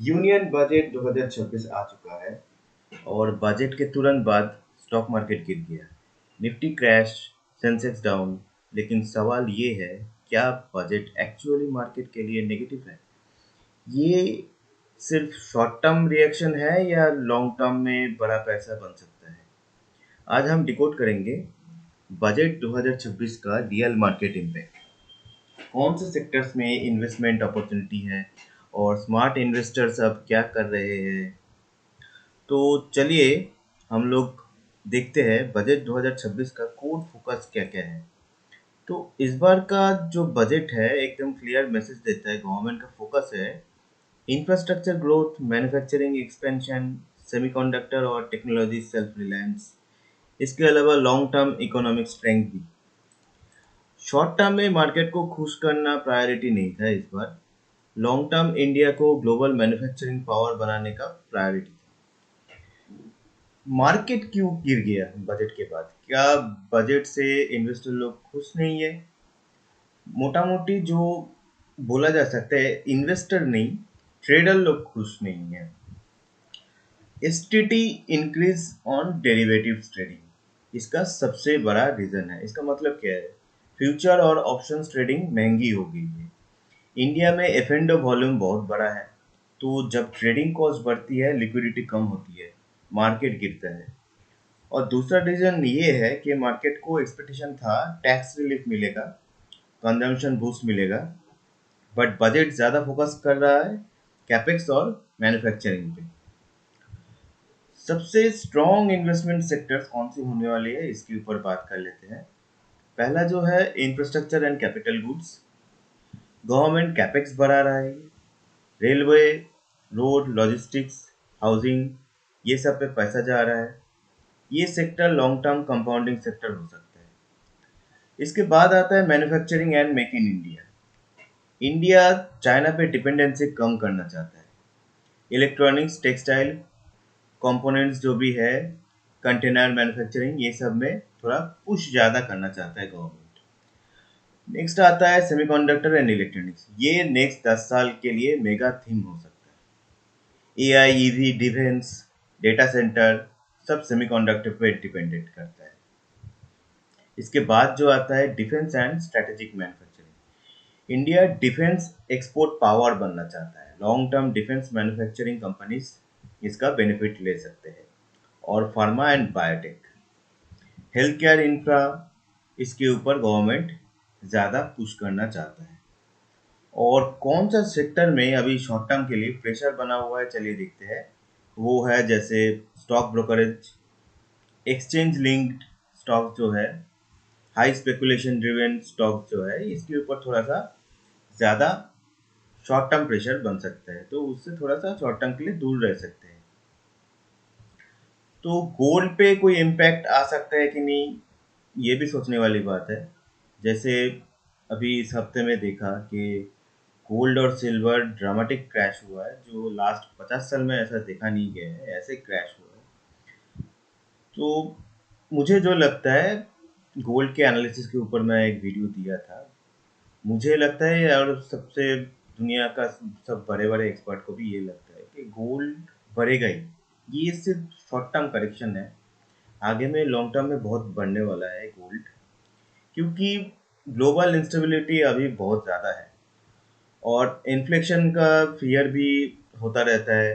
Union budget 2026 आ चुका है और बजट के तुरंत बाद स्टॉक मार्केट गिर गया। Nifty crash, Sensex down. लेकिन सवाल ये है, क्या बजट एक्चुअली मार्केट के लिए नेगेटिव है? ये सिर्फ शॉर्ट टर्म रिएक्शन है या लॉन्ग टर्म में बड़ा पैसा बन सकता है? आज हम डिकोड करेंगे बजट 2026 का रियल मार्केट इम्पैक्ट। कौन से सेक्टर्स में इन्वेस्टमेंट अपॉर्चुनिटी है और स्मार्ट इन्वेस्टर्स अब क्या कर रहे हैं। तो चलिए हम लोग देखते हैं बजट 2026 का कोर फोकस क्या क्या है। तो इस बार का जो बजट है एकदम क्लियर मैसेज देता है। गवर्नमेंट का फोकस है infrastructure growth, manufacturing expansion, semiconductor और टेक्नोलॉजी सेल्फ रिलायंस। इसके अलावा लॉन्ग टर्म इकोनॉमिक स्ट्रेंथ भी। शॉर्ट टर्म में मार्केट को खुश करना प्रायोरिटी नहीं था इस बार। लॉन्ग टर्म इंडिया को ग्लोबल मैन्युफैक्चरिंग पावर बनाने का प्रायोरिटी था। मार्केट क्यों गिर गया बजट के बाद? क्या बजट से इन्वेस्टर लोग खुश नहीं है? मोटा मोटी जो बोला जा सकता है, इन्वेस्टर नहीं, ट्रेडर लोग खुश नहीं है। STT increase on derivatives trading इसका सबसे बड़ा रीजन है। इसका मतलब क्या है? फ्यूचर और ऑप्शंस ट्रेडिंग महंगी हो गई है। इंडिया में एफ एंड वॉल्यूम बहुत बड़ा है, तो जब ट्रेडिंग कॉस्ट बढ़ती है, लिक्विडिटी कम होती है, मार्केट गिरता है। और दूसरा रीजन ये है कि मार्केट को एक्सपेक्टेशन था टैक्स रिलीफ मिलेगा, कंजम्पशन बूस्ट मिलेगा, बट बजट ज़्यादा फोकस कर रहा है कैपेक्स और मैन्युफैक्चरिंग पे। सबसे स्ट्रॉन्ग इन्वेस्टमेंट सेक्टर्स कौन सी होने वाली है, इसके ऊपर बात कर लेते हैं। पहला जो है infrastructure and capital goods. Government capex बढ़ा रहा है। रेलवे, रोड, लॉजिस्टिक्स, हाउसिंग, ये सब पे पैसा जा रहा है। ये sector long term compounding sector हो सकता है। इसके बाद आता है manufacturing and make in India. India China पे डिपेंडेंसी कम करना चाहता है। इलेक्ट्रॉनिक्स, टेक्सटाइल, कंपोनेंट्स जो भी है, कंटेनर मैन्युफैक्चरिंग, ये सब में थोड़ा पुश ज़्यादा करना चाहता है गवर्नमेंट। नेक्स्ट आता है सेमीकंडक्टर एंड इलेक्ट्रॉनिक्स। ये नेक्स्ट 10 साल के लिए मेगा थीम हो सकता है। AI, EV, defence, data centre, सब सेमीकंडक्टर पे डिपेंडेंट करता है। इसके बाद जो आता है defence and strategic manufacturing. India defence export power बनना चाहता है। Long term defence manufacturing companies इसका बेनिफिट ले सकते हैं। और pharma and biotech, health care, infra, इसके ऊपर गवर्नमेंट ज़्यादा पुश करना चाहता है। और कौन सा सेक्टर में अभी शॉर्ट टर्म के लिए प्रेशर बना हुआ है, चलिए देखते हैं। वो है जैसे stock brokerage, exchange linked stock जो है, हाई स्पेकुलेशन ड्रिवन स्टॉक जो है, इसके ऊपर थोड़ा सा ज़्यादा शॉर्ट टर्म प्रेशर बन सकता है, तो उससे थोड़ा सा शॉर्ट टर्म के लिए दूर रह सकते हैं। तो गोल्ड पे कोई इम्पैक्ट आ सकता है कि नहीं, ये भी सोचने वाली बात है। जैसे अभी इस हफ्ते में देखा कि गोल्ड और सिल्वर ड्रामेटिक क्रैश हुआ है, जो लास्ट 50 साल में ऐसा देखा नहीं गया है, ऐसे क्रैश हुआ है। तो मुझे जो लगता है, गोल्ड के एनालिसिस के ऊपर मैं एक वीडियो दिया था। मुझे लगता है, और सबसे दुनिया का सब बड़े बड़े एक्सपर्ट को भी ये लगता है कि गोल्ड बढ़ेगा ही। ये सिर्फ शॉर्ट टर्म करेक्शन है। आगे में लॉन्ग टर्म में बहुत बढ़ने वाला है गोल्ड, क्योंकि ग्लोबल इंस्टेबिलिटी अभी बहुत ज़्यादा है और इन्फ्लेशन का फियर भी होता रहता है।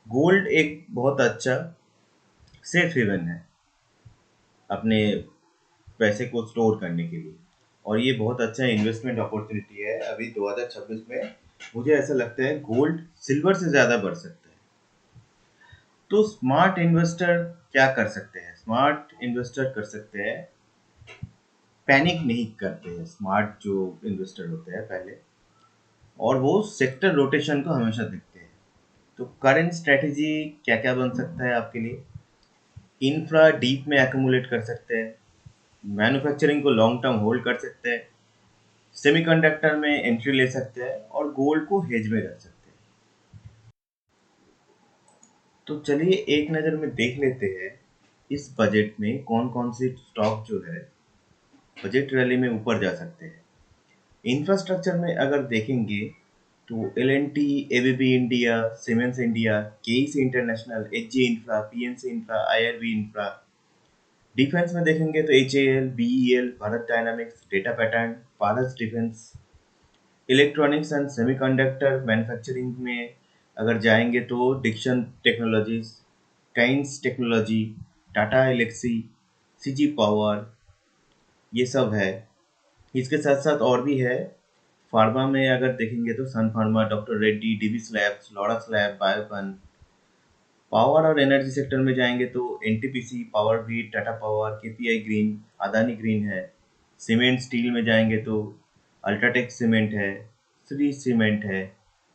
गोल्ड एक बहुत अच्छा सेफ हेवन है अपने पैसे को स्टोर करने के लिए, और ये बहुत अच्छा इन्वेस्टमेंट अपॉर्चुनिटी है अभी 2026 में। मुझे ऐसा लगता है गोल्ड सिल्वर से ज़्यादा बढ़ सकता है। तो स्मार्ट इन्वेस्टर क्या कर सकते हैं? स्मार्ट इन्वेस्टर कर सकते हैं, पैनिक नहीं करते हैं स्मार्ट जो इन्वेस्टर होते हैं पहले, और वो सेक्टर रोटेशन को हमेशा देखते हैं। तो करंट स्ट्रेटेजी क्या क्या बन सकता है आपके लिए? इंफ्रा डीप में एक्यूमुलेट कर सकते हैं, मैन्युफैक्चरिंग को लॉन्ग टर्म होल्ड कर सकते हैं, सेमीकंडक्टर में एंट्री ले सकते हैं, और गोल्ड को हेज में रख सकते हैं। तो चलिए एक नज़र में देख लेते हैं इस बजट में कौन कौन से स्टॉक जो है बजट रैली में ऊपर जा सकते हैं। इंफ्रास्ट्रक्चर में अगर देखेंगे तो L&T, ABB India, Siemens India, KEC International, HG Infra, PNC Infra, IRB Infra. Defence में देखेंगे तो HAL, BEL, Bharat Dynamics, Data Pattern, Paras Defence. Electronics and semiconductor manufacturing में अगर जाएंगे तो Dixon Technologies, Kaynes Technology, Tata Elxsi, CG Power, ये सब है। इसके साथ साथ और भी है। फार्मा में अगर देखेंगे तो Sun pharma, doctor Reddy, Divi's labs, Laurus lab, Biocon. Power और एनर्जी सेक्टर में जाएंगे तो NTPC, power grid, Tata power, KPI green, Adani green है। सीमेंट स्टील में जाएंगे तो अल्ट्राटेक सीमेंट है, श्री सीमेंट है,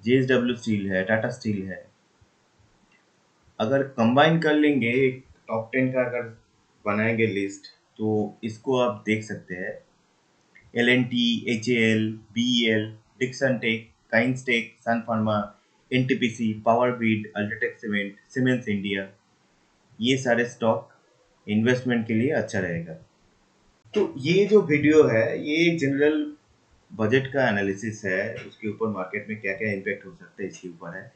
JSW स्टील है, टाटा स्टील है। अगर कंबाइन कर लेंगे, एक टॉप 10 का अगर बनाएंगे लिस्ट, तो इसको आप देख सकते हैं। L&T, HAL, BEL, Dixon tech, Kaynes tech, Sun pharma, NTPC, power grid, UltraTech cement, Siemens India, ये सारे स्टॉक इन्वेस्टमेंट के लिए अच्छा रहेगा। तो ये जो वीडियो है ये जनरल बजट का एनालिसिस है, उसके ऊपर मार्केट में क्या क्या इम्पैक्ट हो सकता है इसके ऊपर है।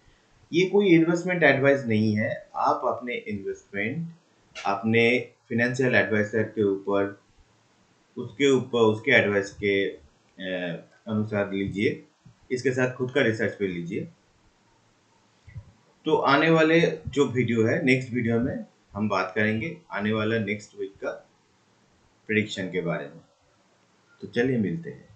ये कोई इन्वेस्टमेंट एडवाइस नहीं है। आप अपने इन्वेस्टमेंट अपने फिनेंशियल एडवाइजर के ऊपर, उसके एडवाइस के अनुसार लीजिए। इसके साथ खुद का रिसर्च पे लीजिए। तो आने वाले जो वीडियो है, नेक्स्ट वीडियो में हम बात करेंगे आने वाला नेक्स्ट वीक का प्रेडिक्शन के बारे में। तो चलिए मिलते हैं।